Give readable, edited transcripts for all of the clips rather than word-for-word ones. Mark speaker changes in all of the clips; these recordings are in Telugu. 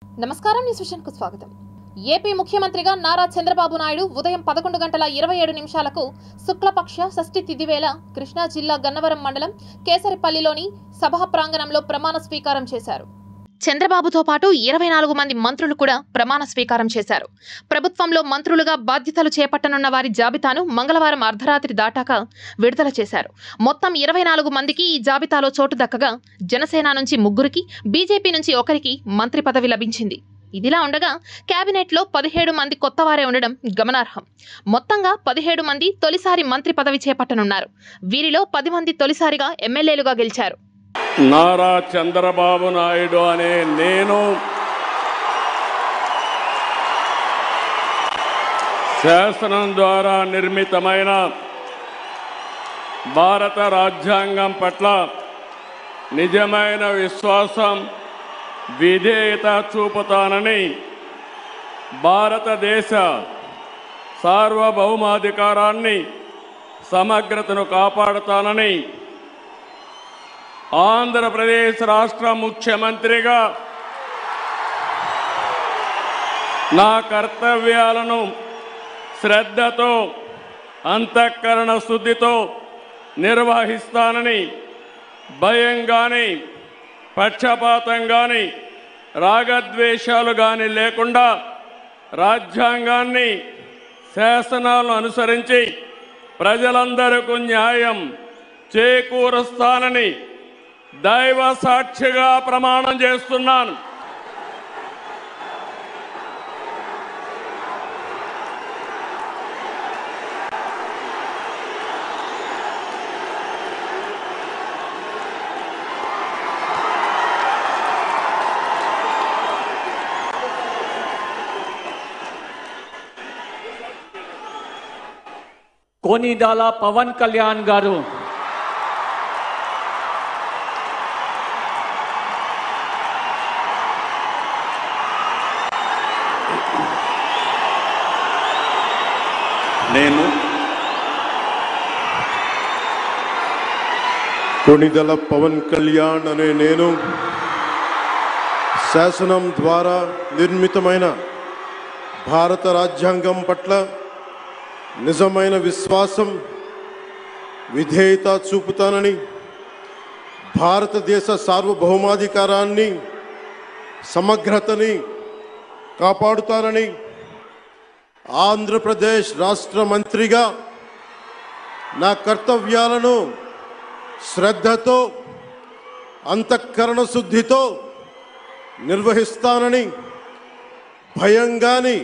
Speaker 1: నమస్కారం న్యూస్ విజన్కు స్వాగతం. ఏపీ ముఖ్యమంత్రిగా నారా చంద్రబాబు నాయుడు ఉదయం 11:27 శుక్లపక్ష షష్ఠి తిథి వేళ కృష్ణా జిల్లా గన్నవరం మండలం కేసరిపల్లిలోని సభా ప్రాంగణంలో ప్రమాణ స్వీకారం చేశారు. చంద్రబాబుతో పాటు 24 మంది మంత్రులు కూడా ప్రమాణ స్వీకారం చేశారు. ప్రభుత్వంలో మంత్రులుగా బాధ్యతలు చేపట్టనున్న వారి జాబితాను మంగళవారం అర్ధరాత్రి దాటాక విడుదల చేశారు. మొత్తం 24 మందికి ఈ జాబితాలో చోటు దక్కగా జనసేన నుంచి 3కి, బీజేపీ నుంచి 1కి మంత్రి పదవి లభించింది. ఇదిలా ఉండగా కేబినెట్లో 17 మంది కొత్తవారే ఉండడం గమనార్హం. మొత్తంగా 17 మంది తొలిసారి మంత్రి పదవి చేపట్టనున్నారు. వీరిలో 10 మంది తొలిసారిగా ఎమ్మెల్యేలుగా గెలిచారు.
Speaker 2: నారా చంద్రబాబు నాయుడు అనే నేను శాసనం ద్వారా నిర్మితమైన భారత రాజ్యాంగం పట్ల నిజమైన విశ్వాసం, విధేయత చూపుతానని, భారతదేశ సార్వభౌమాధికారాన్ని, సమగ్రతను కాపాడుతానని, ఆంధ్రప్రదేశ్ రాష్ట్ర ముఖ్యమంత్రిగా నా కర్తవ్యాలను శ్రద్ధతో, అంతఃకరణ శుద్ధితో నిర్వహిస్తానని, భయం కానీ, పక్షపాతం కానీ, రాగద్వేషాలు కానీ లేకుండా రాజ్యాంగాన్ని, శాసనాలను అనుసరించి ప్రజలందరికీ న్యాయం చేకూరుస్తానని దైవ సాక్షిగా ప్రమాణం చేస్తున్నాను.
Speaker 3: కొనిదాల పవన్ కళ్యాణ్ గారు
Speaker 2: నేను
Speaker 4: కొనిదల పవన్ కళ్యాణ్ అనే నేను శాసనం ద్వారా నిర్మితమైన భారత రాజ్యాంగం పట్ల నిజమైన విశ్వాసం, విధేయత చూపుతానని, భారతదేశ సార్వభౌమాధికారాన్ని, సమగ్రతని కాపాడుతానని, ఆంధ్రప్రదేశ్ రాష్ట్ర మంత్రిగా నా కర్తవ్యాలను శ్రద్ధతో, అంతఃకరణ శుద్ధితో నిర్వహిస్తానని, భయం కానీ,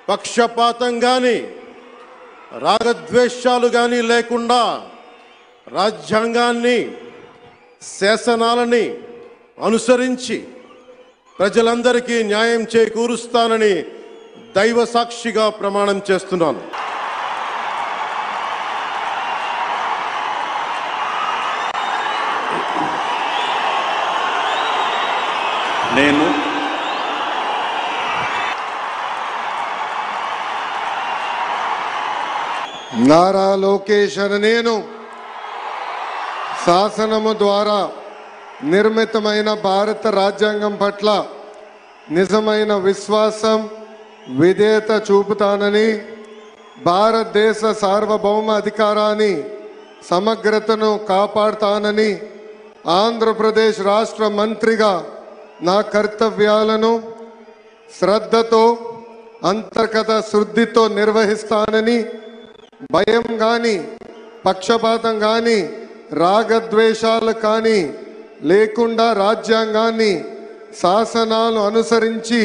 Speaker 4: పక్షపాతం కానీ, రాగద్వేషాలు కానీ లేకుండా రాజ్యాంగాన్ని, శాసనాలని అనుసరించి ప్రజలందరికీ న్యాయం చేకూరుస్తానని దైవ సాక్షిగా ప్రమాణం చేస్తున్నాను.
Speaker 2: నేను
Speaker 5: నారా లోకేష్ అనే నేను శాసనము ద్వారా నిర్మితమైన భారత రాజ్యాంగం పట్ల నిజమైన విశ్వాసం, విధేయత చూపుతానని, భారతదేశ సార్వభౌమ అధికారాన్ని, సమగ్రతను కాపాడుతానని, ఆంధ్రప్రదేశ్ రాష్ట్ర మంత్రిగా నా కర్తవ్యాలను శ్రద్ధతో, అంతర్గత శుద్ధితో నిర్వహిస్తానని, భయం కానీ, పక్షపాతం కానీ, రాగద్వేషాలు కానీ లేకుండా రాజ్యాంగాన్ని, శాసనాలు అనుసరించి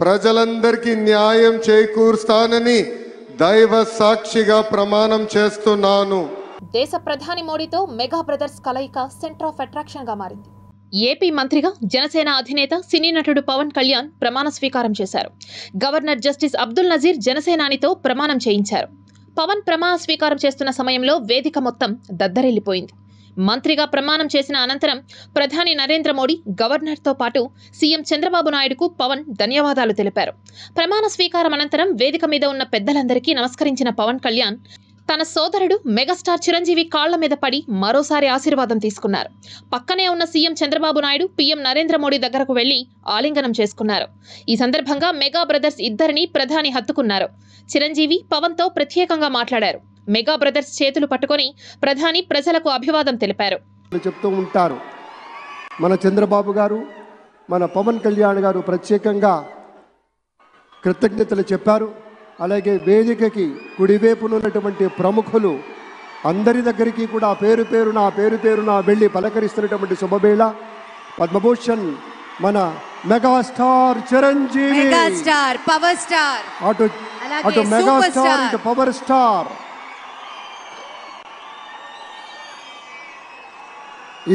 Speaker 5: ప్రజలందరికీ న్యాయం చేకూరుస్తానని దైవ సాక్షిగా ప్రమాణం చేస్తున్నాను.
Speaker 1: దేశ ప్రధాని మోడీతో మెగా బ్రదర్స్ కలయిక సెంటర్ ఆఫ్ అట్రాక్షన్ గా మారింది. ఏపీ మంత్రిగా జనసేన అధినేత సినీ నటుడు పవన్ కళ్యాణ్ ప్రమాణ స్వీకారం చేశారు. గవర్నర్ జస్టిస్ అబ్దుల్ నజీర్ జనసేనానితో ప్రమాణం చేయించారు. పవన్ ప్రమాణ స్వీకారం చేస్తున్న సమయంలో వేదిక మొత్తం దద్దరిల్లిపోయింది. మంత్రిగా ప్రమాణం చేసిన అనంతరం ప్రధాని నరేంద్ర మోడీ, గవర్నర్తో పాటు సీఎం చంద్రబాబు నాయుడుకు పవన్ ధన్యవాదాలు తెలిపారు. ప్రమాణ స్వీకారం అనంతరం వేదిక మీద ఉన్న పెద్దలందరికీ నమస్కరించిన పవన్ కళ్యాణ్ తన సోదరుడు మెగాస్టార్ చిరంజీవి కాళ్ల మీద పడి మరోసారి ఆశీర్వాదం తీసుకున్నారు. పక్కనే ఉన్న సీఎం చంద్రబాబు నాయుడు పీఎం నరేంద్ర మోడీ దగ్గరకు వెళ్లి ఆలింగనం చేసుకున్నారు. ఈ సందర్భంగా మెగా బ్రదర్స్ ఇద్దరిని ప్రధాని హత్తుకున్నారు. చిరంజీవి పవన్తో ప్రత్యేకంగా మాట్లాడారు. మెగా బ్రదర్స్ చేతులు పట్టుకొని ప్రధాని ప్రజలకు అభివాదం తెలిపారు.
Speaker 6: చెప్తూ ఉంటారు, మన చంద్రబాబు గారు, మన పవన్ కళ్యాణ్ గారు ప్రత్యేకంగా కృతజ్ఞతలు చెప్పారు. అలాగే వేదికకి కుడివైపునున్నటువంటి ప్రముఖులు అందరి దగ్గరికి కూడా పేరు పేరున వెళ్ళి పలకరిస్తున్నటువంటి శుభవేళ. పద్మభూషణ్ మన megastar Chiranjeevi,
Speaker 7: megastar power star,
Speaker 6: అటు మెగాస్టార్ ఇటు పవర్ స్టార్.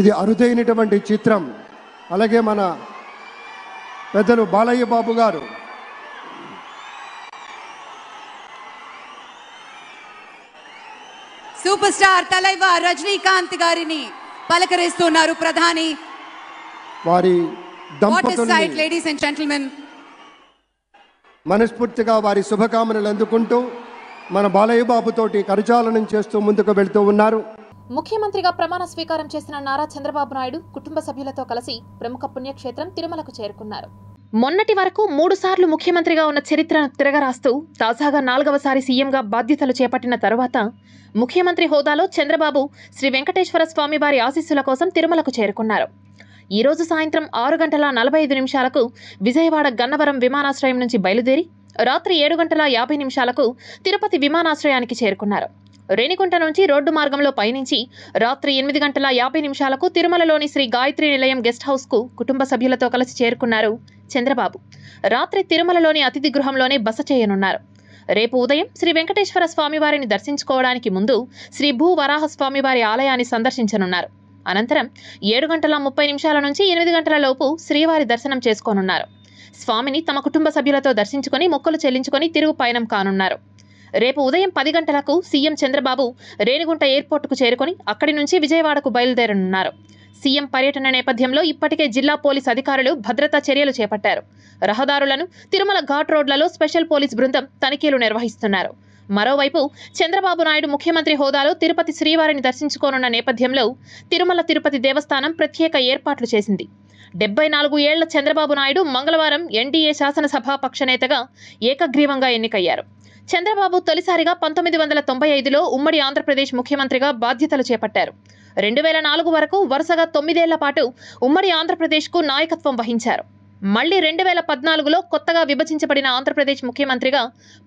Speaker 6: ఇది అరుదైనటువంటి చిత్రం. అలాగే మన పెద్దలు బాలయ్య బాబు గారు,
Speaker 7: సూపర్ స్టార్ తలైవర్ రజనీకాంత్ గారిని పలకరిస్తున్నారు ప్రధాని.
Speaker 6: వారి
Speaker 7: What a sight,
Speaker 6: దంపతుల్ని
Speaker 7: ladies and gentlemen.
Speaker 6: మనస్ఫూర్తిగా వారి శుభకామనలు అందుకుంటూ మన బాలయ్య బాబుతోటి కరచాలనం చేస్తూ ముందుకు వెళ్తూ ఉన్నారు.
Speaker 1: ముఖ్యమంత్రిగా ప్రమాణ స్వీకారం చేసిన నారా చంద్రబాబు నాయుడు కుటుంబ సభ్యులతో కలిసి ప్రముఖ పుణ్యక్షేత్రం తిరుమలకు చేరుకున్నారు. మొన్నటి వరకు 3 సార్లు ముఖ్యమంత్రిగా ఉన్న చరిత్రను తిరగరాస్తూ తాజాగా 4వసారి సీఎంగా బాధ్యతలు చేపట్టిన తరువాత ముఖ్యమంత్రి హోదాలో చంద్రబాబు శ్రీ వెంకటేశ్వర స్వామి వారి ఆశీస్సుల కోసం తిరుమలకు చేరుకున్నారు. ఈ రోజు సాయంత్రం 6:45 విజయవాడ గన్నవరం విమానాశ్రయం నుంచి బయలుదేరి రాత్రి 7:50 తిరుపతి విమానాశ్రయానికి చేరుకున్నారు. రేణిగుంట నుంచి రోడ్డు మార్గంలో పయనించి రాత్రి 8:50 తిరుమలలోని శ్రీ గాయత్రి నిలయం గెస్ట్ హౌస్ కు కుటుంబ సభ్యులతో కలిసి చేరుకున్నారు చంద్రబాబు. రాత్రి తిరుమలలోని అతిథి గృహంలోనే బస చేయనున్నారు. రేపు ఉదయం శ్రీ వెంకటేశ్వర స్వామివారిని దర్శించుకోవడానికి ముందు శ్రీ భూ వరాహ స్వామివారి ఆలయాన్ని సందర్శించనున్నారు. అనంతరం 7:30 నుంచి 8 లోపు శ్రీవారి దర్శనం చేసుకోనున్నారు. స్వామిని తమ కుటుంబ సభ్యులతో దర్శించుకొని మొక్కులు చెల్లించుకొని తిరుగు పయనం కానున్నారు. రేపు ఉదయం 10 గంటలకు సీఎం చంద్రబాబు రేణిగుంట ఎయిర్పోర్టుకు చేరుకొని అక్కడి నుంచి విజయవాడకు బయలుదేరనున్నారు. సీఎం పర్యటన నేపథ్యంలో ఇప్పటికే జిల్లా పోలీస్ అధికారులు భద్రతా చర్యలు చేపట్టారు. రహదారులను, తిరుమల ఘాట్ రోడ్లలో స్పెషల్ పోలీస్ బృందం తనిఖీలు నిర్వహిస్తున్నారు. మరోవైపు చంద్రబాబు నాయుడు ముఖ్యమంత్రి హోదాలో తిరుపతి శ్రీవారిని దర్శించుకోనున్న నేపథ్యంలో తిరుమల తిరుపతి దేవస్థానం ప్రత్యేక ఏర్పాట్లు చేసింది. 74 ఏళ్ల చంద్రబాబు నాయుడు మంగళవారం ఎన్డీఏ శాసనసభా పక్షనేతగా ఏకగ్రీవంగా ఎన్నికయ్యారు. చంద్రబాబు తొలిసారిగా 1995లో ఉమ్మడి ఆంధ్రప్రదేశ్ ముఖ్యమంత్రిగా బాధ్యతలు చేపట్టారు. 2004 వరకు వరుసగా 9 ఏళ్ల పాటు ఉమ్మడి ఆంధ్రప్రదేశ్కు నాయకత్వం వహించారు. మళ్లీ 2014లో కొత్తగా విభజించబడిన ఆంధ్రప్రదేశ్ ముఖ్యమంత్రిగా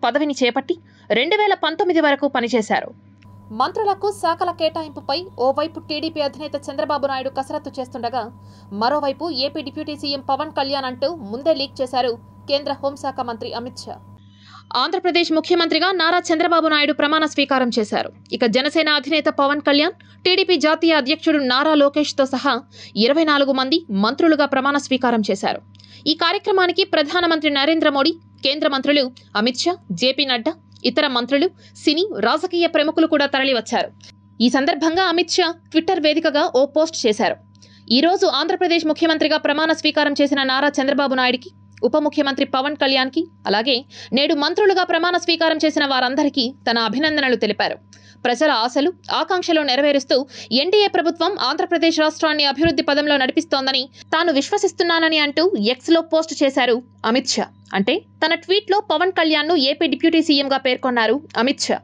Speaker 1: పదవిని చేపట్టి 2019 వరకు పనిచేశారు. మంత్రులకు శాఖల కేటాయింపుపై ఓవైపు టీడీపీ అధినేత చంద్రబాబు నాయుడు కసరత్తు చేస్తుండగా మరోవైపు AP deputy CM Pawan Kalyan అంటూ ముందే లీక్ చేశారు కేంద్ర హోంశాఖ మంత్రి అమిత్ షా. ఆంధ్రప్రదేశ్ ముఖ్యమంత్రిగా నారా చంద్రబాబు నాయుడు ప్రమాణ స్వీకారం చేశారు. ఇక జనసేన అధినేత పవన్ కళ్యాణ్, టీడీపీ జాతీయ అధ్యక్షుడు నారా లోకేష్తో సహా 24 మంది మంత్రులుగా ప్రమాణ స్వీకారం చేశారు. ఈ కార్యక్రమానికి ప్రధానమంత్రి నరేంద్ర మోడీ, కేంద్ర మంత్రులు అమిత్ షా, జేపీ నడ్డా, ఇతర మంత్రులు, సినీ, రాజకీయ ప్రముఖులు కూడా తరలివచ్చారు. ఈ సందర్భంగా అమిత్ షా ట్విట్టర్ వేదికగా ఓ పోస్ట్ చేశారు. ఈ రోజు ఆంధ్రప్రదేశ్ ముఖ్యమంత్రిగా ప్రమాణ స్వీకారం చేసిన నారా చంద్రబాబు నాయుడికి, ఉప ముఖ్యమంత్రి పవన్ కళ్యాణ్కి, అలాగే నేడు మంత్రులుగా ప్రమాణ స్వీకారం చేసిన వారందరికీ తన అభినందనలు తెలిపారు. ప్రజల ఆశలు, ఆకాంక్షలు నెరవేరుస్తూ ఎన్డీఏ ప్రభుత్వం ఆంధ్రప్రదేశ్ రాష్ట్రాన్ని అభివృద్ధి పదంలో నడిపిస్తోందని తాను విశ్వసిస్తున్నానని అంటూ ఎక్స్లో పోస్ట్ చేశారు అమిత్ షా. అంటే తన ట్వీట్లో పవన్ కళ్యాణ్ను ఏపీ డిప్యూటీ సీఎంగా పేర్కొన్నారు అమిత్ షా.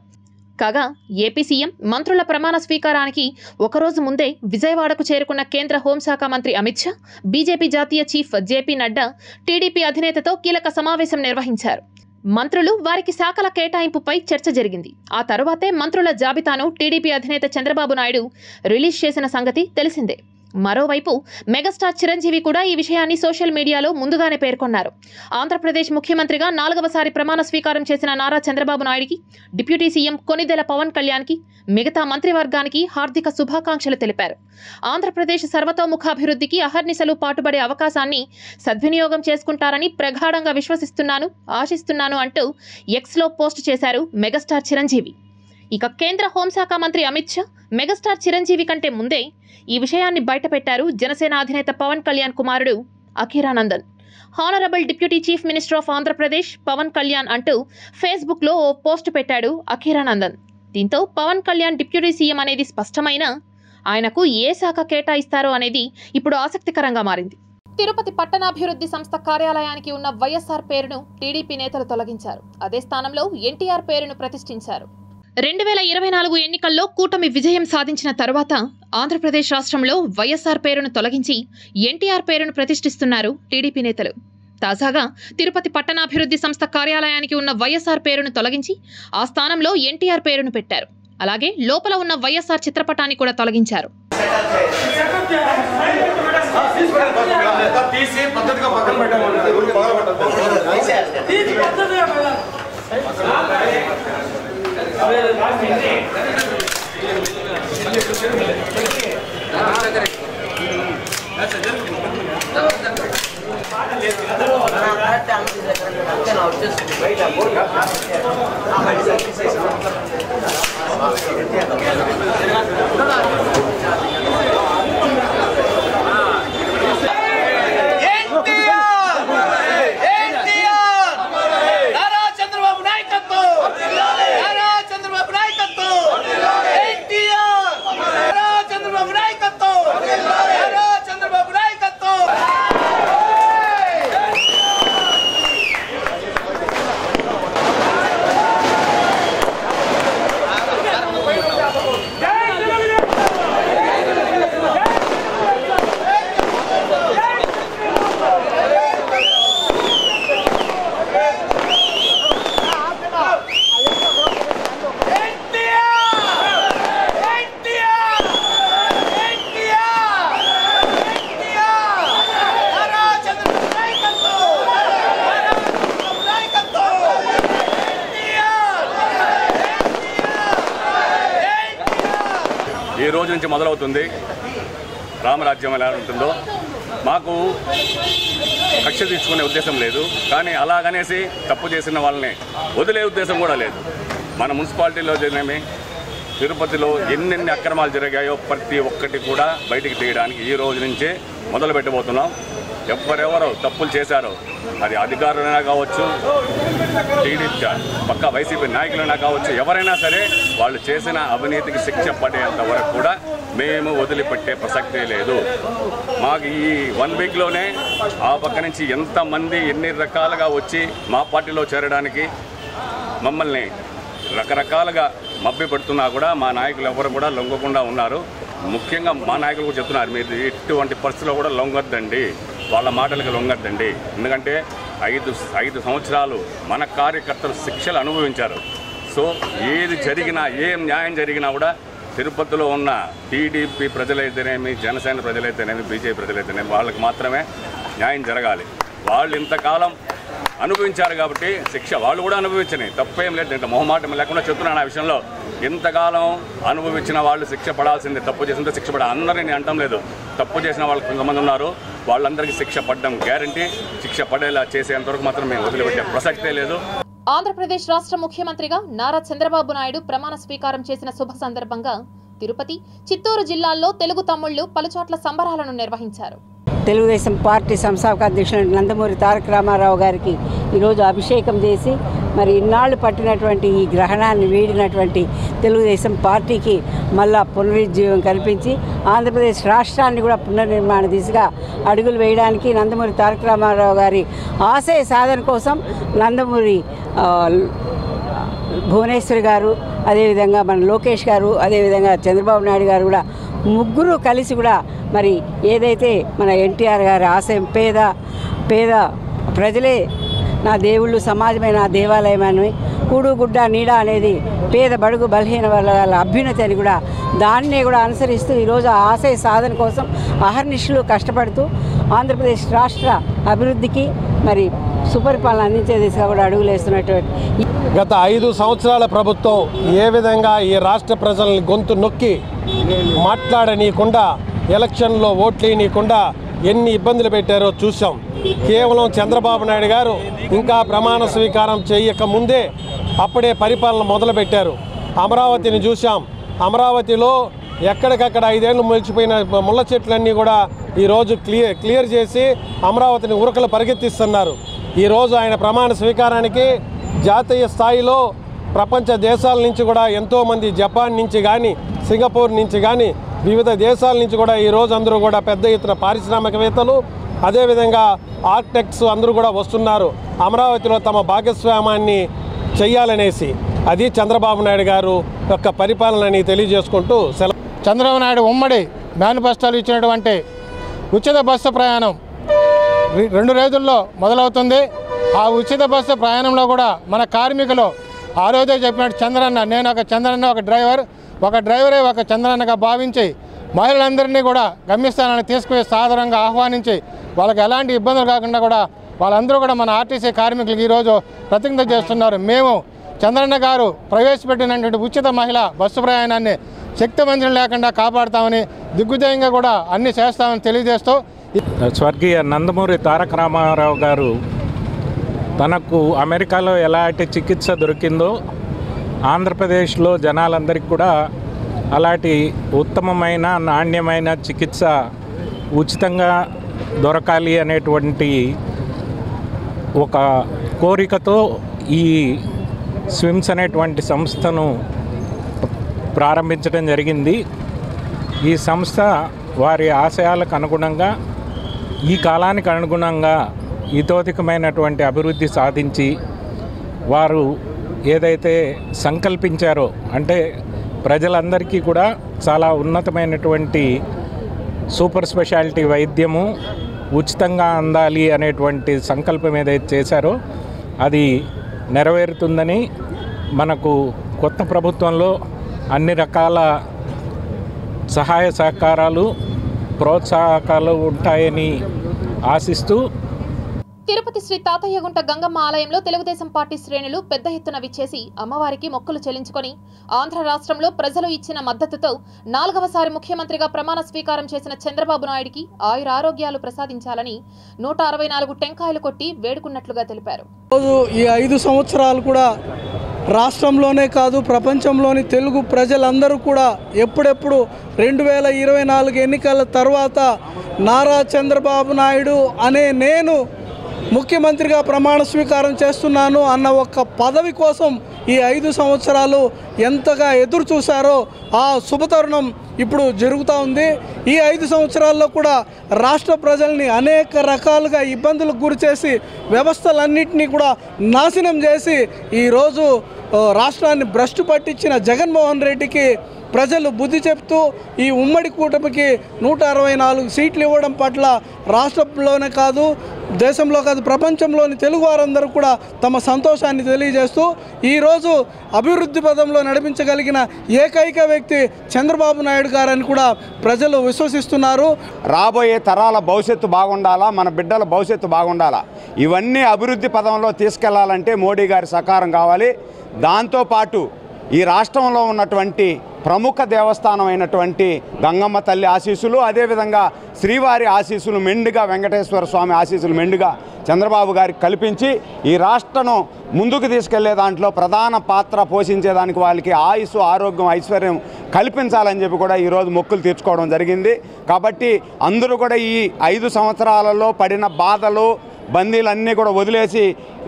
Speaker 1: కాగా ఏపీ సీఎం మంత్రుల ప్రమాణ స్వీకారానికి ఒకరోజు ముందే విజయవాడకు చేరుకున్న కేంద్ర హోంశాఖ మంత్రి అమిత్ షా, బీజేపీ జాతీయ చీఫ్ జేపీ నడ్డా టీడీపీ అధినేతతో కీలక సమావేశం నిర్వహించారు. మంత్రులు, వారికి శాఖల కేటాయింపుపై చర్చ జరిగింది. ఆ తరువాతే మంత్రుల జాబితాను టీడీపీ అధినేత చంద్రబాబు నాయుడు రిలీజ్ చేసిన సంగతి తెలిసిందే. మరోవైపు మెగాస్టార్ చిరంజీవి కూడా ఈ విషయాన్ని సోషల్ మీడియాలో ముందుగానే పేర్కొన్నారు. ఆంధ్రప్రదేశ్ ముఖ్యమంత్రిగా 4వసారి ప్రమాణ స్వీకారం చేసిన నారా చంద్రబాబు నాయుడికి, డిప్యూటీ సీఎం కొనిదెల పవన్ కళ్యాణ్కి, మిగతా మంత్రివర్గానికి హార్దిక శుభాకాంక్షలు తెలిపారు. ఆంధ్రప్రదేశ్ సర్వతోముఖాభివృద్ధికి అహర్నిశలు పాటుపడే అవకాశాన్ని సద్వినియోగం చేసుకుంటారని ప్రగాఢంగా విశ్వసిస్తున్నాను, ఆశిస్తున్నాను అంటూ ఎక్స్లో పోస్ట్ చేశారు మెగాస్టార్ చిరంజీవి. ఇక కేంద్ర హోంశాఖ మంత్రి అమిత్ షా మెగాస్టార్ చిరంజీవి కంటే ముందే ఈ విషయాన్ని బయటపెట్టారు జనసేన అధినేత పవన్ కళ్యాణ్ కుమారుడు Akiranandan. Honourable deputy chief minister of Andhra Pradesh Pawan Kalyan అంటూ ఫేస్బుక్లో ఓ పోస్ట్ పెట్టాడు అఖీరానందన్. దీంతో పవన్ కళ్యాణ్ డిప్యూటీ సీఎం అనేది స్పష్టమైన ఆయనకు ఏ శాఖ కేటాయిస్తారో అనేది ఇప్పుడు ఆసక్తికరంగా మారింది. తిరుపతి పట్టణాభివృద్ధి సంస్థ కార్యాలయానికి ఉన్న వైఎస్ఆర్ పేరును టీడీపీ నేతలు తొలగించారు. అదే స్థానంలో ఎన్టీఆర్ పేరును ప్రతిష్ఠించారు. 2024 ఎన్నికల్లో కూటమి విజయం సాధించిన తరువాత ఆంధ్రప్రదేశ్ రాష్ట్రంలో వైఎస్ఆర్ పేరును తొలగించి ఎన్టీఆర్ పేరును ప్రతిష్ఠిస్తున్నారు టీడీపీ నేతలు. తాజాగా తిరుపతి పట్టణాభివృద్ధి సంస్థ కార్యాలయానికి ఉన్న వైఎస్ఆర్ పేరును తొలగించి ఆ స్థానంలో ఎన్టీఆర్ పేరును పెట్టారు. అలాగే లోపల ఉన్న వైఎస్ఆర్ చిత్రపటాన్ని కూడా తొలగించారు.
Speaker 8: ఈ రోజు నుంచి మొదలవుతుంది రామరాజ్యం ఎలా ఉంటుందో. మాకు కక్ష తీసుకునే ఉద్దేశం లేదు, కానీ అలాగనేసి తప్పు చేసిన వాళ్ళని వదిలే ఉద్దేశం కూడా లేదు. మన మున్సిపాలిటీలో జరిగినవి తిరుపతిలో ఎన్నెన్ని అక్రమాలు జరిగాయో ప్రతి ఒక్కటి కూడా బయటికి తీయడానికి ఈ రోజు నుంచే మొదలు పెట్టబోతున్నాం. ఎవరెవరో తప్పులు చేశారో, అది అధికారులైనా కావచ్చు, టీడీపీ పక్క వైసీపీ నాయకులైనా కావచ్చు, ఎవరైనా సరే వాళ్ళు చేసిన అవినీతికి శిక్ష పడేంత వరకు కూడా మేము వదిలిపెట్టే ప్రసక్తే లేదు. మాకు ఈ 1 వీక్లోనే ఆ పక్క నుంచి ఎంతమంది ఎన్ని రకాలుగా వచ్చి మా పార్టీలో చేరడానికి మమ్మల్ని రకరకాలుగా మభ్య పెడుతున్నా కూడా మా నాయకులు ఎవరు కూడా లొంగకుండా ఉన్నారు. ముఖ్యంగా మా నాయకులు కూడా చెప్తున్నారు, మీరు ఇటువంటి పరిస్థితుల్లో కూడా లొంగొద్దండి, వాళ్ళ మాటలకు లొంగొద్దండి. ఎందుకంటే 5 సంవత్సరాలు మన కార్యకర్తలు శిక్షలు అనుభవించారు. సో ఏది జరిగినా, ఏం న్యాయం జరిగినా కూడా తిరుపతిలో ఉన్న టీడీపీ ప్రజలైతేనేమి, జనసేన ప్రజలైతేనేమి, బీజేపీ ప్రజలైతేనేమి వాళ్ళకి మాత్రమే న్యాయం జరగాలి. వాళ్ళు ఇంతకాలం అనుభవించారు కాబట్టి శిక్ష వాళ్ళు కూడా అనుభవించని తప్పేం లేదు. ఇంత మొహమాటం లేకుండా చెప్తున్నాను ఆ విషయంలో. ఇంతకాలం అనుభవించిన వాళ్ళు శిక్ష పడాల్సిందే. తప్పు చేసింటే శిక్ష పడాలి. అందరినీ నేను అంటం లేదు, తప్పు చేసిన వాళ్ళు కొంతమంది ఉన్నారు, వాళ్ళందరికీ శిక్ష పడడం గ్యారంటీ. శిక్ష పడేలా చేసేంతవరకు మాత్రం మేము వదిలిపెట్టే ప్రసక్తే లేదు.
Speaker 1: ఆంధ్రప్రదేశ్ రాష్ట్ర ముఖ్యమంత్రిగా నారా చంద్రబాబు నాయుడు ప్రమాణ స్వీకారం చేసిన శుభ సందర్భంగా తిరుపతి, చిత్తూరు జిల్లాల్లో తెలుగు తమ్ముళ్లు పలుచోట్ల సంబరాలను నిర్వహించారు.
Speaker 9: తెలుగుదేశం పార్టీ సంస్థాపక అధ్యక్షుడు నందమూరి తారక రామారావు గారికి ఈరోజు అభిషేకం చేసి మరి ఇన్నాళ్ళు పట్టినటువంటి ఈ గ్రహణాన్ని వీడినటువంటి తెలుగుదేశం పార్టీకి మళ్ళా పునరుజ్జీవం కల్పించి ఆంధ్రప్రదేశ్ రాష్ట్రాన్ని కూడా పునర్నిర్మాణ దిశగా అడుగులు వేయడానికి నందమూరి తారక రామారావు గారి ఆశయ సాధన కోసం నందమూరి భువనేశ్వరి గారు, అదేవిధంగా మన లోకేష్ గారు, అదేవిధంగా చంద్రబాబు నాయుడు గారు కూడా ముగ్గురు కలిసి కూడా మరి ఏదైతే మన ఎన్టీఆర్ గారి ఆశయం పేద ప్రజలే నా దేవుళ్ళు, సమాజమే నా దేవాలయం అని, కూడు గుడ్డ నీడ అనేది పేద బడుగు బలహీన వాళ్ళ అభ్యున్నతి అని కూడా దాన్నే కూడా అనుసరిస్తూ ఈరోజు ఆ ఆశయ సాధన కోసం అహర్నిశలు కష్టపడుతూ ఆంధ్రప్రదేశ్ రాష్ట్ర అభివృద్ధికి మరి సుపరిపాలన అందించే దిశగా కూడా అడుగులేస్తున్నటువంటి
Speaker 10: గత 5 సంవత్సరాల ప్రభుత్వం ఏ విధంగా ఈ రాష్ట్ర ప్రజల్ని గొంతు నొక్కి మాట్లాడనీయకుండా, ఎలక్షన్లో ఓట్లేయనీయకుండా ఎన్ని ఇబ్బందులు పెట్టారో చూసాం. కేవలం చంద్రబాబు నాయుడు గారు ఇంకా ప్రమాణ స్వీకారం చేయక ముందే అప్పుడే పరిపాలన మొదలుపెట్టారు. అమరావతిని చూసాం. అమరావతిలో ఎక్కడికక్కడ 5 ఏళ్ళు మొలిచిపోయిన ముళ్ళ చెట్లన్నీ కూడా ఈరోజు క్లియర్ చేసి అమరావతిని ఉరకలు పరిగెత్తిస్తున్నారు. ఈరోజు ఆయన ప్రమాణ స్వీకారానికి జాతీయ స్థాయిలో ప్రపంచ దేశాల నుంచి కూడా ఎంతోమంది జపాన్ నుంచి కానీ సింగపూర్ నుంచి కానీ వివిధ దేశాల నుంచి కూడా ఈరోజు అందరూ కూడా పెద్ద ఎత్తున పారిశ్రామికవేత్తలు అదేవిధంగా ఆర్కిటెక్ట్స్ అందరూ కూడా వస్తున్నారు అమరావతిలో తమ భాగస్వామ్యాన్ని చెయ్యాలనేసి. అది చంద్రబాబు నాయుడు గారు యొక్క పరిపాలనని తెలియజేసుకుంటూ
Speaker 11: చంద్రబాబు నాయుడు ఉమ్మడి మేనిఫెస్టోలు ఇచ్చినటువంటి ఉచిత బస్సు ప్రయాణం 2 రోజుల్లో మొదలవుతుంది. ఆ ఉచిత బస్సు ప్రయాణంలో కూడా మన కార్మికులు ఆ రోజే చెప్పినట్టు చంద్రన్న, నేను ఒక చంద్రన్న ఒక డ్రైవరే ఒక చంద్రన్నగా భావించి మహిళలందరినీ కూడా గమ్యస్థానాన్ని తీసుకుని సాధారణంగా ఆహ్వానించి వాళ్ళకి ఎలాంటి ఇబ్బందులు కాకుండా కూడా వాళ్ళందరూ కూడా మన ఆర్టీసీ కార్మికులకు ఈరోజు ప్రతిజ్ఞ చేస్తున్నారు. మేము చంద్రన్న గారు ప్రవేశపెట్టినటువంటి ఉచిత మహిళా బస్సు ప్రయాణాన్ని శక్తివంచన లేకుండా కాపాడుతామని దిగ్విజయంగా కూడా అన్ని చేస్తామని తెలియజేస్తూ
Speaker 12: స్వర్గీయ నందమూరి తారక రామారావు గారు తనకు అమెరికాలో ఎలాంటి చికిత్స దొరికిందో ఆంధ్రప్రదేశ్లో జనాలందరికీ కూడా అలాంటి ఉత్తమమైన నాణ్యమైన చికిత్స ఉచితంగా దొరకాలి అనేటువంటి ఒక కోరికతో ఈ స్విమ్స్ అనేటువంటి సంస్థను ప్రారంభించడం జరిగింది. ఈ సంస్థ వారి ఆశయాలకు అనుగుణంగా ఈ కాలానికి అనుగుణంగా ఇతోధికమైనటువంటి అభివృద్ధి సాధించి వారు ఏదైతే సంకల్పించారో అంటే ప్రజలందరికీ కూడా చాలా ఉన్నతమైనటువంటి సూపర్ స్పెషాలిటీ వైద్యము ఉచితంగా అందాలి అనేటువంటి సంకల్పం ఏదైతే చేశారో అది నెరవేరుతుందని మనకు కొత్త ప్రభుత్వంలో అన్ని రకాల సహాయ సహకారాలు ప్రోత్సాహకాలు ఉంటాయని ఆశిస్తూ
Speaker 1: తిరుపతి శ్రీ తాతయ్యగుంట గంగమ్మ ఆలయంలో తెలుగుదేశం పార్టీ శ్రేణులు పెద్ద ఎత్తున విచ్చేసి అమ్మవారికి మొక్కులు చెల్లించుకొని ఆంధ్ర రాష్ట్రంలో ప్రజలు ఇచ్చిన మద్దతుతో 4వసారి ముఖ్యమంత్రిగా ప్రమాణ స్వీకారం చేసిన చంద్రబాబు నాయుడికి ఆయురారోగ్యాలు ప్రసాదించాలని 164 టెంకాయలు కొట్టి వేడుకున్నట్లుగా తెలిపారు.
Speaker 13: ఈ 5 సంవత్సరాలు కూడా రాష్ట్రంలోనే కాదు ప్రపంచంలోని తెలుగు ప్రజలందరూ కూడా ఎప్పుడెప్పుడు 2024 ఎన్నికల తర్వాత నారా చంద్రబాబు నాయుడు అనే నేను ముఖ్యమంత్రిగా ప్రమాణ స్వీకారం చేస్తున్నాను అన్న ఒక్క పదవి కోసం ఈ 5 సంవత్సరాలు ఎంతగా ఎదురు చూశారో ఆ శుభతరుణం ఇప్పుడు జరుగుతూ ఉంది. ఈ 5 సంవత్సరాల్లో కూడా రాష్ట్ర ప్రజల్ని అనేక రకాలుగా ఇబ్బందులకు గురి చేసి వ్యవస్థలన్నింటినీ కూడా నాశనం చేసి ఈరోజు రాష్ట్రాన్ని భ్రష్టు పట్టించిన జగన్మోహన్ రెడ్డికి ప్రజలు బుద్ధి చెప్తూ ఈ ఉమ్మడి కూటమికి 164 సీట్లు ఇవ్వడం పట్ల రాష్ట్రంలోనే కాదు దేశంలో కాదు ప్రపంచంలోని తెలుగు వారందరూ కూడా తమ సంతోషాన్ని తెలియజేస్తూ ఈరోజు అభివృద్ధి పదంలో నడిపించగలిగిన ఏకైక వ్యక్తి చంద్రబాబు నాయుడు గారని కూడా ప్రజలు విశ్వసిస్తున్నారు.
Speaker 14: రాబోయే తరాల భవిష్యత్తు బాగుండాలా, మన బిడ్డల భవిష్యత్తు బాగుండాలా, ఇవన్నీ అభివృద్ధి పదంలో తీసుకెళ్లాలంటే మోడీ గారి సహకారం కావాలి. దాంతోపాటు ఈ రాష్ట్రంలో ఉన్నటువంటి ప్రముఖ దేవస్థానం అయినటువంటి గంగమ్మ తల్లి ఆశీస్సులు, అదేవిధంగా శ్రీవారి ఆశీస్సులు మెండుగా, వెంకటేశ్వర స్వామి ఆశీస్సులు మెండుగా చంద్రబాబు గారికి కల్పించి ఈ రాష్ట్రం ముందుకు తీసుకెళ్లే దాంట్లో ప్రధాన పాత్ర పోషించేదానికి వాళ్ళకి ఆయుస్సు, ఆరోగ్యం, ఐశ్వర్యం కల్పించాలని చెప్పి కూడా ఈరోజు మొక్కులు తీర్చుకోవడం జరిగింది. కాబట్టి అందరూ కూడా ఈ 5 సంవత్సరాలలో పడిన బాధలు బందీలన్నీ కూడా వదిలేసి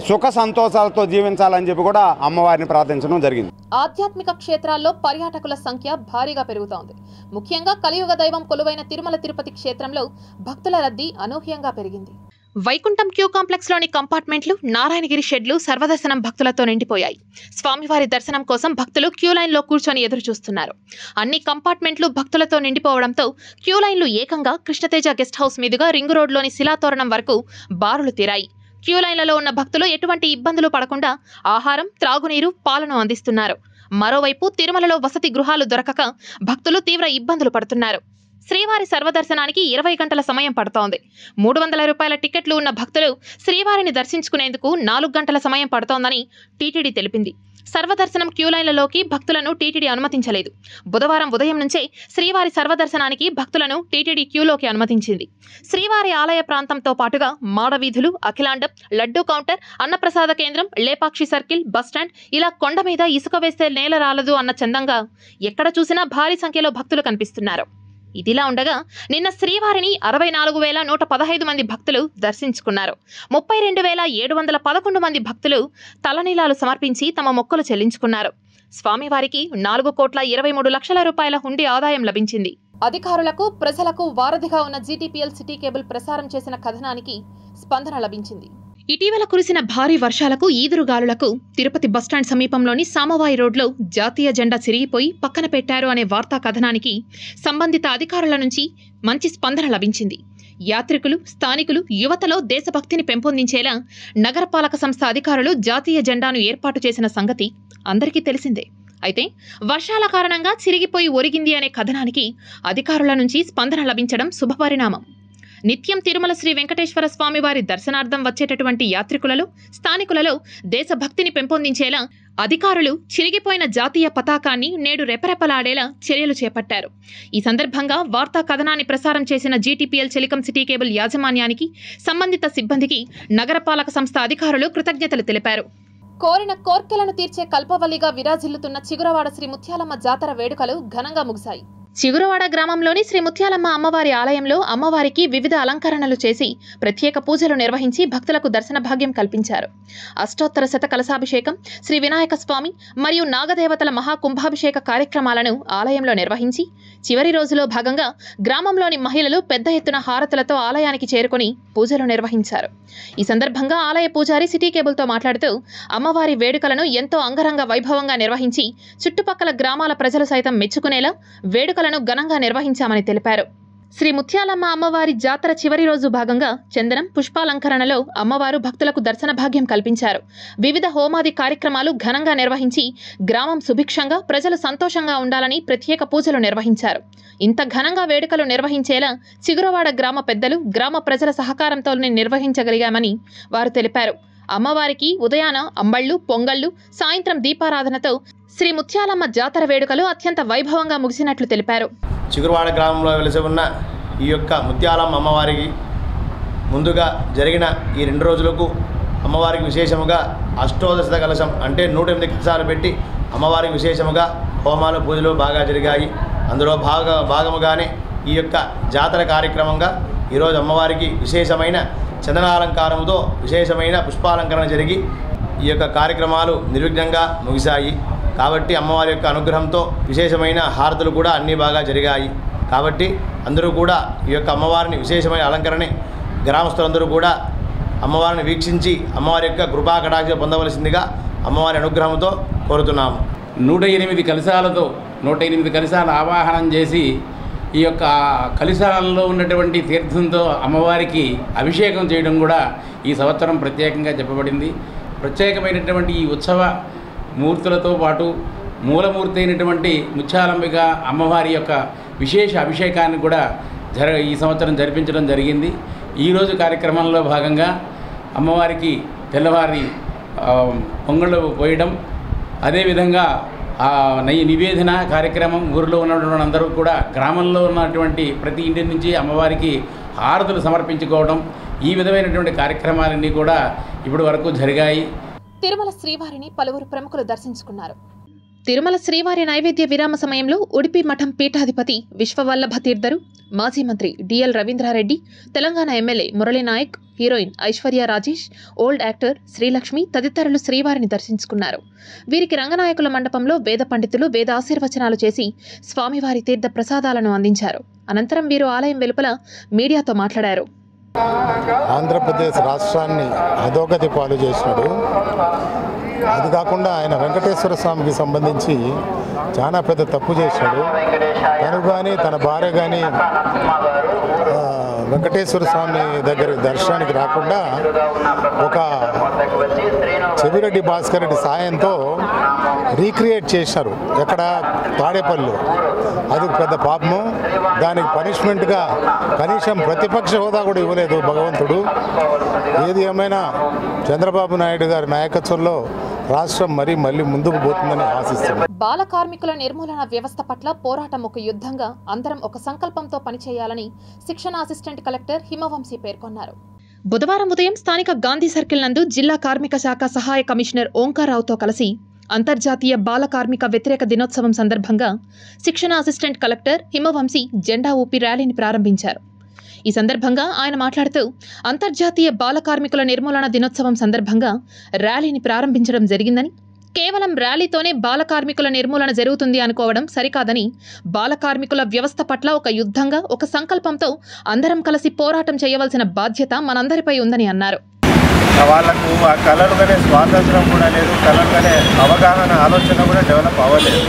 Speaker 14: సుఖ సంతోషాలతో జీవించాలని చెప్పి కూడా అమ్మవారిని ప్రార్థించడం జరిగింది.
Speaker 1: ఆధ్యాత్మిక క్షేత్రాల్లో పర్యాటకుల సంఖ్య భారీగా పెరుగుతోంది. ముఖ్యంగా కలియుగ దైవం కొలువైన తిరుమల తిరుపతి క్షేత్రంలో భక్తుల రద్దీ అనూహ్యంగా పెరిగింది. వైకుంఠం క్యూ కాంప్లెక్స్ లోని కంపార్ట్మెంట్లు, నారాయణగిరి షెడ్లు సర్వదర్శనం భక్తులతో నిండిపోయాయి. స్వామివారి దర్శనం కోసం భక్తులు క్యూ లైన్లో కూర్చొని ఎదురు చూస్తున్నారు. అన్ని కంపార్ట్మెంట్లు భక్తులతో నిండిపోవడంతో క్యూ లైన్లు ఏకంగా కృష్ణతేజ గెస్ట్ హౌస్ మీదుగా రింగు రోడ్లోని శిలాతోరణం వరకు బారులు తీరాయి. క్యూ లైన్లలో ఉన్న భక్తులు ఎటువంటి ఇబ్బందులు పడకుండా ఆహారం, త్రాగునీరు, పాలను అందిస్తున్నారు. మరోవైపు తిరుమలలో వసతి గృహాలు దొరకక భక్తులు తీవ్ర ఇబ్బందులు పడుతున్నారు. శ్రీవారి సర్వదర్శనానికి 20 గంటల సమయం పడుతోంది. 300 రూపాయల టికెట్లు ఉన్న భక్తులు శ్రీవారిని దర్శించుకునేందుకు 4 గంటల సమయం పడుతోందని టీటీడీ తెలిపింది. సర్వదర్శనం క్యూ లైన్లలోకి భక్తులను టీటీడీ అనుమతించలేదు. బుధవారం ఉదయం నుంచే శ్రీవారి సర్వదర్శనానికి భక్తులను టీటీడీ క్యూలోకి అనుమతించింది. శ్రీవారి ఆలయ ప్రాంతంతో పాటుగా మాడవీధులు, అఖిలాండం, లడ్డూ కౌంటర్, అన్నప్రసాద కేంద్రం, లేపాక్షి సర్కిల్, బస్టాండ్ ఇలా కొండ మీద ఇసుక వేస్తే నేల రాలదు అన్న చందంగా ఎక్కడ చూసినా భారీ సంఖ్యలో భక్తులు కనిపిస్తున్నారు. ఇదిలా ఉండగా నిన్న శ్రీవారిని 64,115 మంది భక్తులు దర్శించుకున్నారు. 32,711 మంది భక్తులు తలనీలాలు సమర్పించి తమ మొక్కులు చెల్లించుకున్నారు. స్వామివారికి 4,23,00,000 రూపాయల హుండీ ఆదాయం లభించింది. అధికారులకు ప్రజలకు వారధిగా ఉన్న జీటీపీఎల్ సిటీ కేబుల్ ప్రసారం చేసిన కథనానికి స్పందన లభించింది. ఇటీవల కురిసిన భారీ వర్షాలకు ఈదురుగాలులకు తిరుపతి బస్టాండ్ సమీపంలోని సామవాయి రోడ్లో జాతీయ జెండా చిరిగిపోయి పక్కన పెట్టారు అనే వార్తా కథనానికి సంబంధిత అధికారుల నుంచి మంచి స్పందన లభించింది. యాత్రికులు, స్థానికులు యువతలో దేశభక్తిని పెంపొందించేలా నగరపాలక సంస్థ అధికారులు జాతీయ జెండాను ఏర్పాటు చేసిన సంగతి అందరికీ తెలిసిందే. అయితే వర్షాల కారణంగా చిరిగిపోయి ఒరిగింది అనే కథనానికి అధికారుల నుంచి స్పందన లభించడం శుభపరిణామం. నిత్యం తిరుమల శ్రీ వెంకటేశ్వర స్వామి వారి దర్శనార్థం వచ్చేటటువంటి యాత్రికులలో, స్థానికులలో దేశభక్తిని పెంపొందించేలా అధికారులు చిరిగిపోయిన జాతీయ పతాకాన్ని నేడు రెపరెపలాడేలా చర్యలు చేపట్టారు. ఈ సందర్భంగా వార్తా కథనాన్ని ప్రసారం చేసిన జీటీపీఎల్ టెలికాం సిటీ కేబుల్ యాజమాన్యానికి, సంబంధిత సిబ్బందికి నగరపాలక సంస్థ అధికారులు కృతజ్ఞతలు తెలిపారు. కోరిన కోర్కెలను తీర్చే కల్పవల్లిగా విరాజిల్లుతున్న చిగురవాడ శ్రీ ముత్యాలమ్మ జాతర వేడుకలు ఘనంగా ముగిశాయి. చిగురవాడ గ్రామంలోని శ్రీ ముత్యాలమ్మ అమ్మవారి ఆలయంలో అమ్మవారికి వివిధ అలంకరణలు చేసి ప్రత్యేక పూజలు నిర్వహించి భక్తులకు దర్శన భాగ్యం కల్పించారు. అష్టోత్తర శత కలశాభిషేకం, శ్రీ వినాయక స్వామి మరియు నాగదేవతల మహాకుంభాభిషేక కార్యక్రమాలను ఆలయంలో నిర్వహించి చివరి రోజులో భాగంగా గ్రామంలోని మహిళలు పెద్ద ఎత్తున హారతులతో ఆలయానికి చేరుకుని పూజలు నిర్వహించారు. ఈ సందర్భంగా ఆలయ పూజారి సిటీ కేబుల్తో మాట్లాడుతూ అమ్మవారి వేడుకలను ఎంతో అంగరంగ వైభవంగా నిర్వహించి చుట్టుపక్కల గ్రామాల ప్రజలు సైతం మెచ్చుకునేలా వేడుకలను ఘనంగా నిర్వహించామని తెలిపారు. శ్రీ ముత్యాలమ్మ అమ్మవారి జాతర చివరి రోజు భాగంగా చందనం, పుష్పాలంకరణలో అమ్మవారు భక్తులకు దర్శన భాగ్యం కల్పించారు. వివిధ హోమాది కార్యక్రమాలు ఘనంగా నిర్వహించి గ్రామం సుభిక్షంగా, ప్రజలు సంతోషంగా ఉండాలని ప్రత్యేక పూజలు నిర్వహించారు. ఇంత ఘనంగా వేడుకలు నిర్వహించేలా చిగురవాడ గ్రామ పెద్దలు, గ్రామ ప్రజల సహకారంతోనే నిర్వహించగలిగామని వారు తెలిపారు. అమ్మవారికి ఉదయాన అంబళ్ళు, పొంగళ్ళు, సాయంత్రం దీపారాధనతో శ్రీ ముత్యాలమ్మ జాతర వేడుకలు అత్యంత వైభవంగా ముగిసినట్లు తెలిపారు.
Speaker 15: చిగురువాడ గ్రామంలో వెలిసి ఉన్న ఈ యొక్క ముత్యాలమ్మ అమ్మవారికి ముందుగా జరిగిన ఈ 2 రోజులకు అమ్మవారికి విశేషముగా అష్టోదశ కలశం అంటే 108 కలశాలు పెట్టి అమ్మవారికి విశేషముగా హోమాలు, పూజలు బాగా జరిగాయి. అందులో భాగముగానే ఈ యొక్క జాతర కార్యక్రమంగా ఈరోజు అమ్మవారికి విశేషమైన చందనాలంకారంతో విశేషమైన పుష్పాలంకరణ జరిగి ఈ యొక్క కార్యక్రమాలు నిర్విఘ్నంగా ముగిశాయి. కాబట్టి అమ్మవారి యొక్క అనుగ్రహంతో విశేషమైన హారతులు కూడా అన్నీ బాగా జరిగాయి. కాబట్టి అందరూ కూడా ఈ యొక్క అమ్మవారిని విశేషమైన అలంకరణ గ్రామస్తులందరూ కూడా అమ్మవారిని వీక్షించి అమ్మవారి యొక్క కృపా కటాక్ష పొందవలసిందిగా అమ్మవారి అనుగ్రహంతో కోరుతున్నాము.
Speaker 16: 108 కలశాలతో 108 కలశాలు ఆవాహనం చేసి ఈ యొక్క కలశాలలో ఉన్నటువంటి తీర్థంతో అమ్మవారికి అభిషేకం చేయడం కూడా ఈ సంవత్సరం ప్రత్యేకంగా చెప్పబడింది. ప్రత్యేకమైనటువంటి ఈ ఉత్సవ మూర్తులతో పాటు మూలమూర్తి అయినటువంటి ముత్యాలంబిక అమ్మవారి యొక్క విశేష అభిషేకాన్ని కూడా ఈ సంవత్సరం జరిపించడం జరిగింది. ఈరోజు కార్యక్రమంలో భాగంగా అమ్మవారికి తెల్లవారి పొంగళ్ళు పోయడం, అదేవిధంగా నివేదన కార్యక్రమం ఊరిలో ఉన్నటువంటి అందరూ కూడా గ్రామంలో ఉన్నటువంటి ప్రతి ఇంటి నుంచి అమ్మవారికి హారతులు సమర్పించుకోవడం, ఈ విధమైనటువంటి కార్యక్రమాలన్నీ కూడా ఇప్పటి వరకు జరిగాయి.
Speaker 1: తిరుమల శ్రీవారిని పలువురు ప్రముఖులు దర్శించుకున్నారు. తిరుమల శ్రీవారి నైవేద్య విరామ సమయంలో ఉడిపి మఠం పీఠాధిపతి విశ్వవల్లభ తీర్థరు, మాజీ మంత్రి D L Ravindra Reddy, Telangana MLA Murali Naik, heroine Aishwarya Rajesh, old actor Srilakshmi తదితరులు శ్రీవారిని దర్శించుకున్నారు. వీరికి రంగనాయకుల మండపంలో వేద పండితులు వేద ఆశీర్వచనాలు చేసి స్వామివారి తీర్థ ప్రసాదాలను అందించారు. అనంతరం వీరు ఆలయం వెలుపల మీడియాతో మాట్లాడారు.
Speaker 11: ఆంధ్రప్రదేశ్ రాష్ట్రాన్ని అధోగతి పాలు చేసినాడు. అది కాకుండా ఆయన వెంకటేశ్వర స్వామికి సంబంధించి చాలా పెద్ద తప్పు చేశాడు. తను కానీ తన భార్య కానీ వెంకటేశ్వర స్వామి దగ్గర దర్శనానికి రాకుండా ఒక చెవిరెడ్డి భాస్కర్ రెడ్డి సాయంతో రీక్రియేట్ చేశారు ఎక్కడ తాడేపల్లిలో. అది పెద్ద పాపము. దానికి పనిష్మెంట్గా కనీసం ప్రతిపక్ష హోదా కూడా ఇవ్వలేదు భగవంతుడు. ఏది ఏమైనా చంద్రబాబు నాయుడు గారి నాయకత్వంలో రాష్ట్రం మళ్ళీ ముందుకు పోతుందని ఆశిస్తున్నాం.
Speaker 1: బాల కార్మికుల నిర్మూలన వ్యవస్థ పట్ల పోరాటం ఒక యుద్ధంగా అందరం ఒక సంకల్పంతో పనిచేయాలని శిక్షణ అసిస్టెంట్ కలెక్టర్ హిమవంశీ పేర్కొన్నారు. బుధవారం ఉదయం స్థానిక గాంధీ సర్కిల్ నందు జిల్లా కార్మిక శాఖ సహాయ కమిషనర్ ఓంకార్రావుతో కలిసి అంతర్జాతీయ బాల కార్మిక వ్యతిరేక దినోత్సవం సందర్భంగా శిక్షణ అసిస్టెంట్ కలెక్టర్ హిమవంశీ జెండా ఊపి ర్యాలీని ప్రారంభించారు. ఈ సందర్భంగా ఆయన మాట్లాడుతూ అంతర్జాతీయ బాల కార్మికుల నిర్మూలన దినోత్సవం సందర్భంగా ర్యాలీని ప్రారంభించడం జరిగిందని, కేవలం ర్యాలీతోనే బాల కార్మికుల నిర్మూలన జరుగుతుంది అనుకోవడం సరికాదని, బాల కార్మికుల వ్యవస్థ పట్ల ఒక యుద్ధంగా, ఒక సంకల్పంతో అందరం కలిసి పోరాటం చేయవలసిన బాధ్యత మనందరిపై ఉందని అన్నారు.
Speaker 17: వాళ్ళకు ఆ కళలుగానే స్వాతంత్రం కూడా లేదు, కళలుగానే అవగాహన ఆలోచన కూడా డెవలప్ అవ్వలేదు.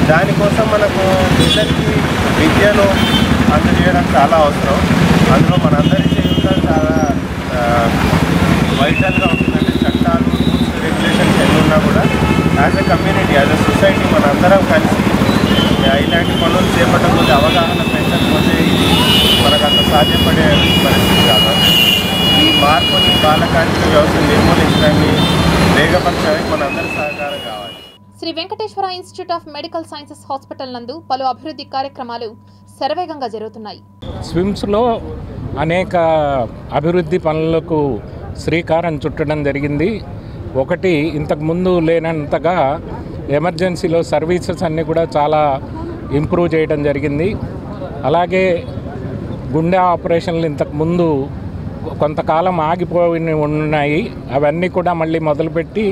Speaker 17: దానికోసం మనకు పిల్లలకి విద్యను అందజేయడం చాలా అవసరం. అందులో మనందరి చేయుత చాలా వైటల్గా ఉంటుందంటే చట్టాలు, రూల్స్, రెగ్యులేషన్స్ ఎన్ని ఉన్నా కూడా as a community, as a society మనందరం కలిసి ఇలాంటి పనులు చేపట్టకపోతే, అవగాహన పెంచకపోతే ఇది మనకు అంత సాధ్యపడే పరిస్థితి కాదు. ఈ మార్పుని బాల కార్మిక వ్యవస్థ నిర్మూలించడాన్ని వేగపరచడానికి మనందరి సహకారం కావాలి.
Speaker 1: Sri Venkateswara institute of medical sciences hospital నందు పలు అభివృద్ధి కార్యక్రమాలు శరవేగంగా జరుగుతున్నాయి.
Speaker 12: స్విమ్స్లో అనేక అభివృద్ధి పనులకు శ్రీకారం చుట్టడం జరిగింది. ఒకటి, ఇంతకుముందు లేనంతగా ఎమర్జెన్సీలో సర్వీసెస్ అన్నీ కూడా చాలా ఇంప్రూవ్ చేయడం జరిగింది. అలాగే గుండె ఆపరేషన్లు ఇంతకుముందు కొంతకాలం ఆగిపోయి ఉన్నాయి, అవన్నీ కూడా మళ్ళీ మొదలుపెట్టి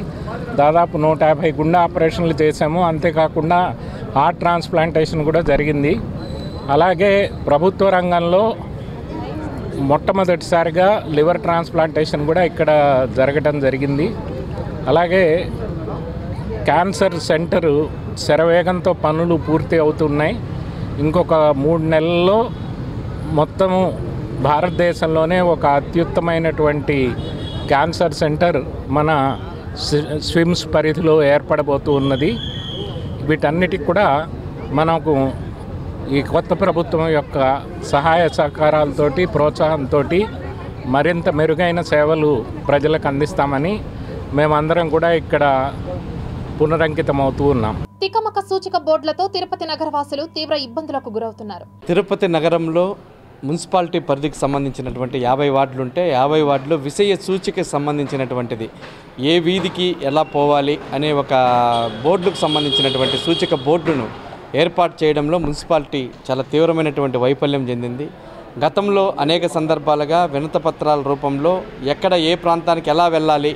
Speaker 12: దాదాపు 150 గుండె ఆపరేషన్లు చేశాము. అంతేకాకుండా హార్ట్ ట్రాన్స్ప్లాంటేషన్ కూడా జరిగింది. అలాగే ప్రభుత్వ రంగంలో మొట్టమొదటిసారిగా లివర్ ట్రాన్స్ప్లాంటేషన్ కూడా ఇక్కడ జరగడం జరిగింది. అలాగే క్యాన్సర్ సెంటరు శరవేగంతో పనులు పూర్తి అవుతున్నాయి. ఇంకొక 3 నెలల్లో మొత్తము భారతదేశంలోనే ఒక అత్యుత్తమైనటువంటి క్యాన్సర్ సెంటర్ మన స్విమ్స్ పరిధిలో ఏర్పడబోతూ ఉన్నది. వీటన్నిటికి కూడా మనకు ఈ కొత్త ప్రభుత్వం యొక్క సహాయ సహకారాలతోటి, ప్రోత్సాహంతో మరింత మెరుగైన సేవలు ప్రజలకు అందిస్తామని మేమందరం కూడా ఇక్కడ పునరంకితమవుతూ ఉన్నాం.
Speaker 1: తికమక సూచిక బోర్డులతో తిరుపతి నగరవాసులు తీవ్ర ఇబ్బందులకు గురవుతున్నారు.
Speaker 18: తిరుపతి నగరంలో మున్సిపాలిటీ పరిధికి సంబంధించినటువంటి 50 వార్డులు ఉంటే 50 వార్డులు విషయ సూచికకి సంబంధించినటువంటిది, ఏ వీధికి ఎలా పోవాలి అనే ఒక బోర్డుకు సంబంధించినటువంటి సూచిక బోర్డును ఏర్పాటు చేయడంలో మున్సిపాలిటీ చాలా తీవ్రమైనటువంటి వైఫల్యం చెందింది. గతంలో అనేక సందర్భాలుగా వినతిపత్రాల రూపంలో ఎక్కడ ఏ ప్రాంతానికి ఎలా వెళ్ళాలి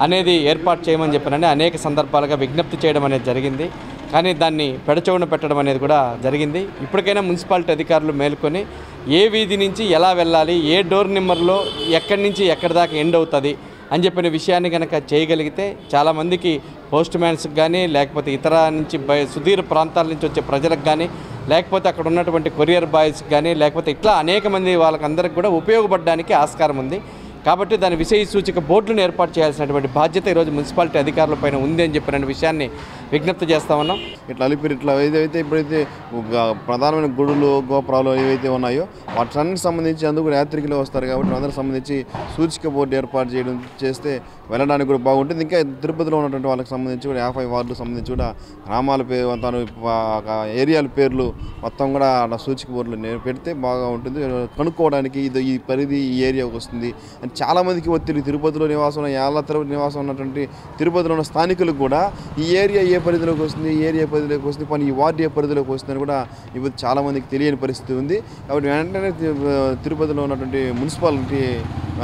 Speaker 18: అనేది ఏర్పాటు చేయమని చెప్పినని అనేక సందర్భాలుగా విజ్ఞప్తి చేయడం అనేది జరిగింది. కానీ దాన్ని పెడచెవున పెట్టడం అనేది కూడా జరిగింది. ఇప్పటికైనా మున్సిపాలిటీ అధికారులు మేల్కొని ఏ వీధి నుంచి ఎలా వెళ్ళాలి, ఏ డోర్ నెంబర్లో ఎక్కడి నుంచి ఎక్కడి దాకా ఎండ్ అవుతుంది అని చెప్పిన విషయాన్ని కనుక చేయగలిగితే చాలామందికి పోస్ట్ మ్యాన్స్కి కానీ, లేకపోతే ఇతర నుంచి సుదూర ప్రాంతాల నుంచి వచ్చే ప్రజలకు కానీ, లేకపోతే అక్కడ ఉన్నటువంటి కొరియర్ బాయ్స్కి కానీ, లేకపోతే ఇట్లా అనేక మంది వాళ్ళకందరికి కూడా ఉపయోగపడడానికి ఆస్కారం ఉంది. కాబట్టి దాని విషయ సూచిక బోర్డులను ఏర్పాటు చేయాల్సినటువంటి బాధ్యత ఈరోజు మున్సిపాలిటీ అధికారుల పైన ఉంది అని చెప్పిన విషయాన్ని విజ్ఞప్తి చేస్తా ఉన్నాం.
Speaker 19: ఇట్లా అలిపిరి ఇట్లా ఏదైతే ఇప్పుడైతే ప్రధానమైన గుడులు, గోపురాలు ఏవైతే ఉన్నాయో వాటికి సంబంధించి అందుకు యాత్రికులు వస్తారు కాబట్టి అందరికి సంబంధించి సూచిక బోర్డు ఏర్పాటు చేస్తే వెళ్ళడానికి కూడా బాగుంటుంది. ఇంకా తిరుపతిలో ఉన్నటువంటి వాళ్ళకి సంబంధించి కూడా 50 వార్డులకు సంబంధించి కూడా గ్రామాల పేరు, తను ఏరియాల పేర్లు మొత్తం కూడా అలా సూచిక బోర్డులు పెడితే బాగా ఉంటుంది. కనుక్కోవడానికి ఇది ఈ పరిధి ఈ ఏరియాకి వస్తుంది అని చాలామందికి ఒత్తిడి. తిరుపతిలో నివాసం, యాలతర నివాసం ఉన్నటువంటి తిరుపతిలో ఉన్న స్థానికులకు కూడా ఈ ఏరియా ఏ పరిధిలోకి వస్తుంది, ఈ ఏరియా పరిధిలోకి వస్తుంది, పని ఈ వార్డు ఏ పరిధిలోకి వస్తుందని కూడా ఇప్పుడు చాలామందికి తెలియని పరిస్థితి ఉంది. కాబట్టి వెంటనే తిరుపతిలో ఉన్నటువంటి మున్సిపాలిటీ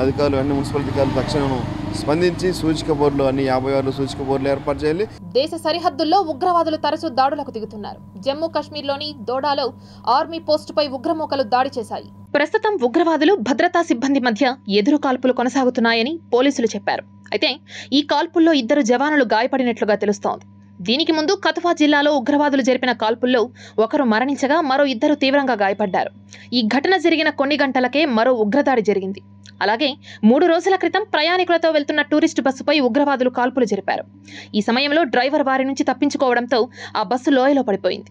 Speaker 19: అధికారులు, అన్ని మున్సిపాలిటీ అధికారులు తక్షణం స్పందించి సూచిక బోర్డులు అన్ని 56 సూచిక బోర్డులు ఏర్పాటు చేయాలి.
Speaker 1: దేశ సరిహద్దుల్లో ఉగ్రవాదులు తరచూ దాడులకు దిగుతున్నారు. జమ్మూ కాశ్మీర్లోని దోడాలో ఆర్మీ పోస్టుపై ఉగ్రమూకలు దాడి చేశాయి. ప్రస్తుతం ఉగ్రవాదులు భద్రతా సిబ్బంది మధ్య ఎదురు కాల్పులు కొనసాగుతున్నాయని పోలీసులు చెప్పారు. అయితే ఈ కాల్పుల్లో 2 జవానులు గాయపడినట్లుగా తెలుస్తోంది. దీనికి ముందు కథువా జిల్లాలో ఉగ్రవాదులు జరిపిన కాల్పుల్లో ఒకరు మరణించగా మరో 2 తీవ్రంగా గాయపడ్డారు. ఈ ఘటన జరిగిన కొన్ని గంటలకే మరో ఉగ్రదాడి జరిగింది. అలాగే 3 రోజుల క్రితం ప్రయాణికులతో వెళ్తున్న టూరిస్టు బస్సుపై ఉగ్రవాదులు కాల్పులు జరిపారు. ఈ సమయంలో డ్రైవర్ వారి నుంచి తప్పించుకోవడంతో ఆ బస్సు లోయలో పడిపోయింది.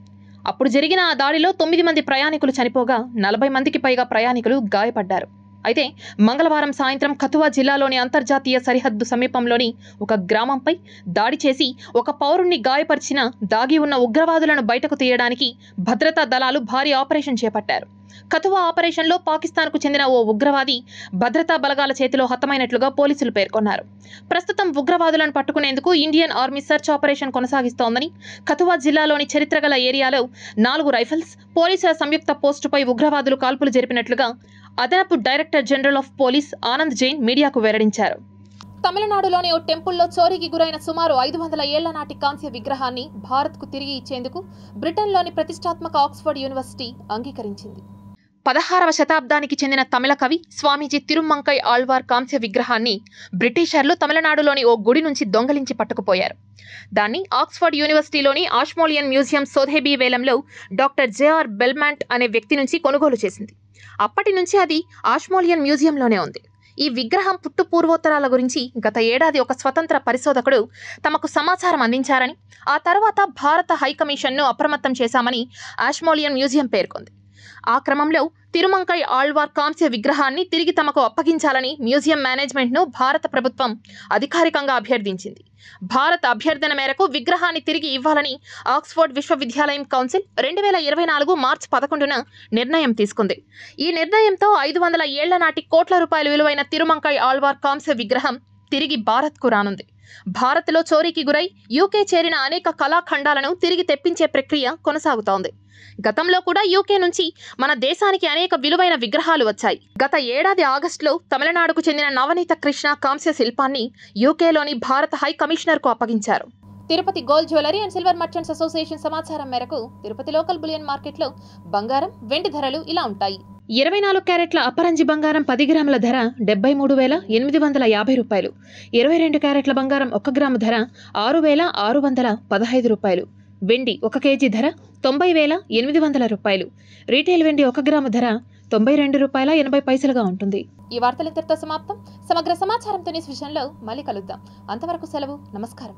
Speaker 1: అప్పుడు జరిగిన ఆ దాడిలో 9 మంది ప్రయాణికులు చనిపోగా 40 మందికి పైగా ప్రయాణికులు గాయపడ్డారు. అయితే మంగళవారం సాయంత్రం కథువా జిల్లాలోని అంతర్జాతీయ సరిహద్దు సమీపంలోని ఒక గ్రామంపై దాడి చేసి ఒక పౌరుణ్ణి గాయపరిచిన దాగి ఉన్న ఉగ్రవాదులను బయటకు తీయడానికి భద్రతా దళాలు భారీ ఆపరేషన్ చేపట్టారు. కథువా ఆపరేషన్లో పాకిస్తాన్కు చెందిన ఓ ఉగ్రవాది భద్రతా బలగాల చేతిలో హతమైనట్లుగా పోలీసులు పేర్కొన్నారు. ప్రస్తుతం ఉగ్రవాదులను పట్టుకునేందుకు ఇండియన్ ఆర్మీ సెర్చ్ ఆపరేషన్ కొనసాగిస్తోందని, కథువా జిల్లాలోని చరిత్రగల ఏరియాలో 4 రైఫల్స్ పోలీసుల సంయుక్త పోస్టుపై ఉగ్రవాదులు కాల్పులు జరిపినట్లుగా అదనపు director general of police Anand Jain మీడియాకు వెల్లడించారు. తమిళనాడులోని ఓ టెంపుల్లో చోరీకి గురైన సుమారు 500 ఏళ్ల నాటి కాంస్య విగ్రహాన్ని భారత్కు తిరిగి ఇచ్చేందుకు బ్రిటన్లోని ప్రతిష్టాత్మక ఆక్స్ఫర్డ్ యూనివర్సిటీ అంగీకరించింది. 16వ శతాబ్దానికి చెందిన తమిళ కవి స్వామీజీ తిరుమంకై ఆళ్వార్ కాంస్య విగ్రహాన్ని బ్రిటిషర్లు తమిళనాడులోని ఓ గుడి నుంచి దొంగలించి పట్టుకుపోయారు. దాన్ని ఆక్స్ఫర్డ్ యూనివర్సిటీలోని ఆష్మోలియన్ మ్యూజియం సోథెబీ వేలంలో డాక్టర్ జేఆర్ బెల్మాంట్ అనే వ్యక్తి నుంచి కొనుగోలు చేసింది. అప్పటి నుంచి అది ఆష్మోలియన్ మ్యూజియంలోనే ఉంది. ఈ విగ్రహం పుట్టు పూర్వోత్తరాల గురించి గత ఏడాది ఒక స్వతంత్ర పరిశోధకుడు తమకు సమాచారం అందించారని, ఆ తర్వాత భారత హైకమిషన్ను అప్రమత్తం చేశామని ఆష్మోలియన్ మ్యూజియం పేర్కొంది. ఆ క్రమంలో తిరుమంకై ఆళ్వార్ కాంస్య విగ్రహాన్ని తిరిగి తమకు అప్పగించాలని మ్యూజియం మేనేజ్మెంట్ను భారత ప్రభుత్వం అధికారికంగా అభ్యర్థించింది. భారత అభ్యర్థన మేరకు విగ్రహాన్ని తిరిగి ఇవ్వాలని ఆక్స్ఫర్డ్ విశ్వవిద్యాలయం కౌన్సిల్ 2024 మార్చి 11న నిర్ణయం తీసుకుంది. ఈ నిర్ణయంతో 500 ఏళ్ల నాటి కోట్ల రూపాయల విలువైన తిరుమంకై ఆళ్వార్ కాంస్య విగ్రహం తిరిగి భారత్కు రానుంది. భారత్లో చోరీకి గురై యూకే చేరిన అనేక కళాఖండాలను తిరిగి తెప్పించే ప్రక్రియ కొనసాగుతోంది. గతంలో కూడా యూకే నుంచి మన దేశానికి అనేక విలువైన విగ్రహాలు వచ్చాయి. గత ఏడాది ఆగస్టులో తమిళనాడుకు చెందిన నవనీత కృష్ణ కాంస్య శిల్పాన్ని యూకేలోని భారత హై కమిషనర్కు అప్పగించారు. Tirupati gold jewellery and silver merchants association సమాచారం మేరకు తిరుపతి లోకల్ బులియన్ మార్కెట్లో బంగారం, వెండి ధరలు ఇలా ఉంటాయి. 24 క్యారెట్ల అపరంజి బంగారం 10 గ్రాముల ధర 73,850 రూపాయలు. 22 క్యారెట్ల బంగారం 1 గ్రాము ధర 6,615 రూపాయలు. వెండి 1 కేజీ ధర 90,800 రూపాయలు. రీటైల్ వెండి 1 గ్రాము ధర ₹92.80 ఉంటుంది. ఈ వార్తలు ఇంతటితో సమాప్తం. సమగ్ర సమాచారంతో న్యూస్ విషయంలో మళ్ళీ కలుద్దాం. అంతవరకు సెలవు. నమస్కారం.